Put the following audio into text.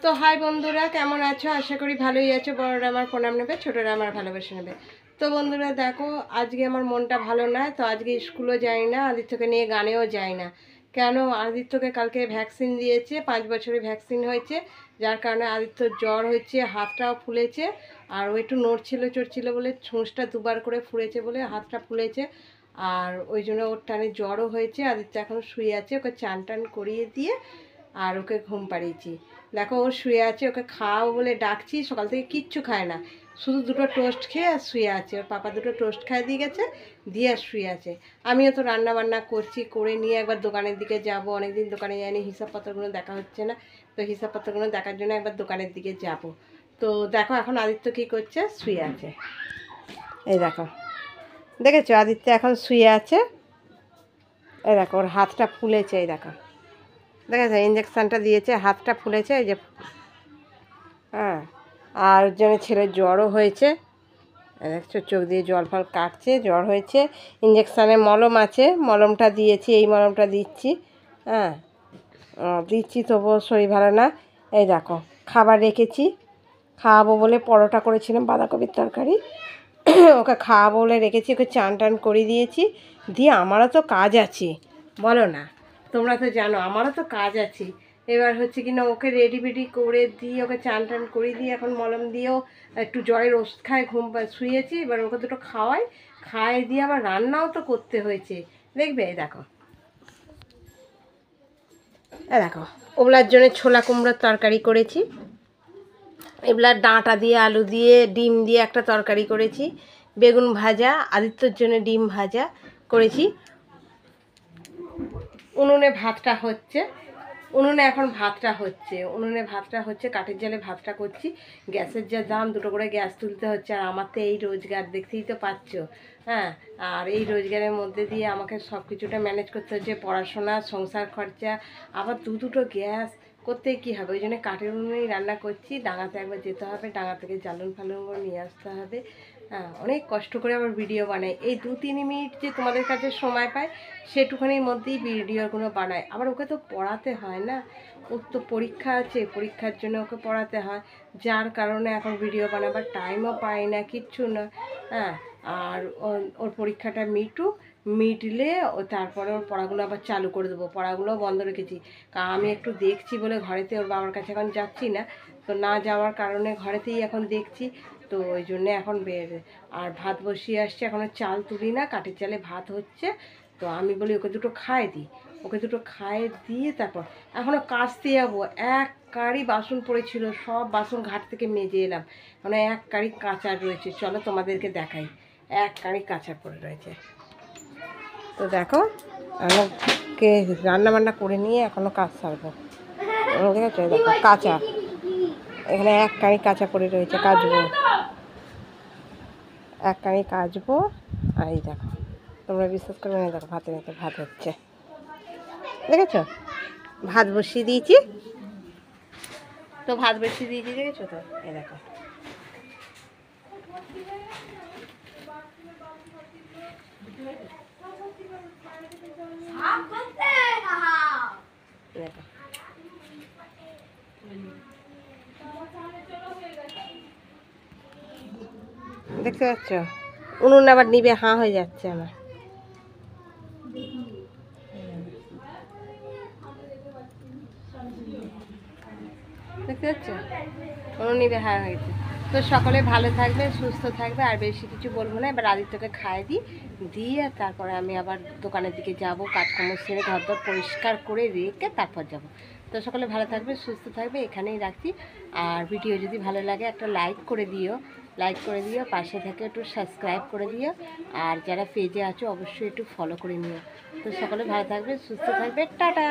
তো হাই বন্ধুরা, কেমন আছো? আশা করি ভালোই আছো। বড়রা আমার প্রণাম নেবে, ছোটরা আমার ভালোবাসা নেবে। তো বন্ধুরা দেখো, আজকে আমার মনটা ভালো নয়, তো আজকে স্কুলও যাই না, আদিত্যকে নিয়ে গানেও যাই না। কেন? আদিত্যকে কালকে ভ্যাকসিন দিয়েছে, 5 বছরের ভ্যাকসিন হয়েছে, যার কারণে আদিত্যর জ্বর হয়েছে, হাতটাও ফুলেছে। আর ও একটু চড়ছিল বলে ছোঁচটা দুবার করে ফুলেছে বলে হাতটা ফুলেছে। আর ওই জন্য ওর টানে জ্বরও হয়েছে। আদিত্য এখন শুয়ে আছে, ওকে চান টান করিয়ে দিয়ে আর ওকে ঘুম পাড়িয়েছি। দেখো ও শুয়ে আছে, ওকে খাও বলে ডাকছি, সকাল থেকে কিচ্ছু খায় না, শুধু দুটো টোস্ট খেয়ে আর শুয়ে আছে। ওর পাপা দুটো টোস্ট খাইয়ে দিয়ে গেছে, দিয়ে আর শুয়ে আছে। আমিও তো রান্না বান্না করছি, করে নিয়ে একবার দোকানের দিকে যাব। অনেকদিন দোকানে যাইনি, হিসাবপত্রগুলো দেখা হচ্ছে না, তো হিসাবপত্রগুলো দেখার জন্য একবার দোকানের দিকে যাব। তো দেখো এখন আদিত্য কী করছে, শুয়ে আছে। এই দেখো, দেখেছো আদিত্য এখন শুয়ে আছে। এই দেখো ওর হাতটা ফুলেছে, এই দেখো, দেখেছো ইঞ্জেকশানটা দিয়েছে, হাতটা ফুলেছে, এই যে। হ্যাঁ, আর জন্য ছেলের জ্বরও হয়েছে, দেখছো চোখ দিয়ে জল ফল কাটছে, জ্বর হয়েছে। ইঞ্জেকশানে মলম আছে, মলমটা দিয়েছি, এই মলমটা দিচ্ছি। হ্যাঁ, দিচ্ছি, তবুও শরীর ভালো না। এই দেখো খাবার রেখেছি, খাওয়াবো বলে পরোটা করেছিলাম বাঁধাকপির তরকারি, ওকে খাওয়াবো বলে রেখেছি, ওকে চান টান করিয়ে দিয়েছি। দিয়ে আমারও তো কাজ আছে, বলো না? তোমরা তো জানো আমারও তো কাজ আছে। এবার হচ্ছে কি না, ওকে রেডি বেডি করে দিয়ে ওকে চান টান করিয়ে দিয়ে এখন মলম দিয়েও একটু জ্বরের ওষুধ খায়, শুয়েছি। এবার ওকে দুটো খাওয়াই দিয়ে আবার রান্নাও তো করতে হয়েছে, দেখবে? দেখো, দেখো ওগুলার জন্য ছোলা কুমড়োর তরকারি করেছি, এগুলার ডাঁটা দিয়ে আলু দিয়ে ডিম দিয়ে একটা তরকারি করেছি, বেগুন ভাজা, আদিত্যর জন্য ডিম ভাজা করেছি। উনুনে ভাতটা হচ্ছে, উনুনে ভাতটা হচ্ছে, কাঠের জালে ভাতটা করছি। গ্যাসের যা দাম, দুটো করে গ্যাস তুলতে হচ্ছে, আর আমার তো এই রোজগার, দেখতেই তো পাচ্ছ। হ্যাঁ, আর এই রোজগারের মধ্যে দিয়ে আমাকে সব কিছুটা ম্যানেজ করতে হচ্ছে, পড়াশোনা, সংসার খরচা, আবার দুটো গ্যাস করতে কী হবে, ওই জন্য কাঠের উনুনেই রান্না করছি। ডাঙাতে একবার যেতে হবে, ডাঙা থেকে জ্বালন ফালন করে নিয়ে আসতে হবে। হ্যাঁ, অনেক কষ্ট করে আবার ভিডিও বানাই, এই 2-3 মিনিট যে তোমাদের কাছে সময় পাই, সেটুখানির মধ্যেই ভিডিওগুলো বানাই। আবার ওকে তো পড়াতে হয় না, ওর তো পরীক্ষা আছে, পরীক্ষার জন্য ওকে পড়াতে হয়, যার কারণে এখন ভিডিও বানাবার টাইমও পাই না, কিচ্ছু না। হ্যাঁ, আর ওর পরীক্ষাটা মিটলে ও তারপরে ওর পড়াগুলো আবার চালু করে দেবো। পড়াগুলোও বন্ধ রেখেছি, কারণ আমি একটু দেখছি বলে ঘরেতে, ওর বাবার কাছে এখন যাচ্ছি না, তো না যাওয়ার কারণে ঘরেতেই এখন দেখছি। তো ওই জন্যে এখন আর ভাত বসিয়ে আসছে, এখনও চাল তুলি না, কাঠের চালে ভাত হচ্ছে। তো আমি বলি ওকে দুটো খাইয়ে দিই, ওকে দুটো খাইয়ে দিয়ে তারপর এখনও কাচতে যাবো। এক কাঁড়ি বাসন পড়েছিল, সব বাসন ঘাট থেকে মেজে এলাম, মানে এক কাঁড়ি কাঁচা রয়েছে। চলো তোমাদেরকে দেখাই, এক কাঁড়ি কাঁচা পড়ে রয়েছে। তো দেখো, আমাকে রান্না বান্না করে নিয়ে এখনও কাজ সারবো। ঠিক আছে, দেখো কাঁচা, এখানে এক কাঁড়ি কাঁচা পড়ে রয়েছে, কাচবো, এক কাঁড়ি কাচবো। আর এই দেখো, তোমরা বিশ্বাস করবে না, দেখো ভাতের মতো ভাত হচ্ছে, দেখেছো? ভাত বসিয়ে দিয়েছি, দেখেছো তো? এ দেখো, দেখো দেখতে পাচ্ছ? উনুন আবার নিবে হাঁ হয়ে যাচ্ছে আমার, দেখতে পাচ্ছ? উনুন নিবে হাঁ হয়েছে। তো সকলে ভালো থাকবে, সুস্থ থাকবে, আর বেশি কিছু বলবো না। এবার আদিত্যকে খাইয়ে দিয়ে তারপরে আমি আবার দোকানের দিকে যাব, কাজকর্ম সেরে ঘর দর পরিষ্কার করে রেখে তারপর যাব। তো সকলে ভালো থাকবে, সুস্থ থাকবে, এখানেই রাখছি। আর ভিডিও যদি ভালো লাগে একটা লাইক করে দিও, পাশে থেকে একটু সাবস্ক্রাইব করে দিও, আর যারা পেজে আছো অবশ্যই একটু ফলো করে নিও। তো সকলে ভালো থাকবে, সুস্থ থাকবে, টাটা।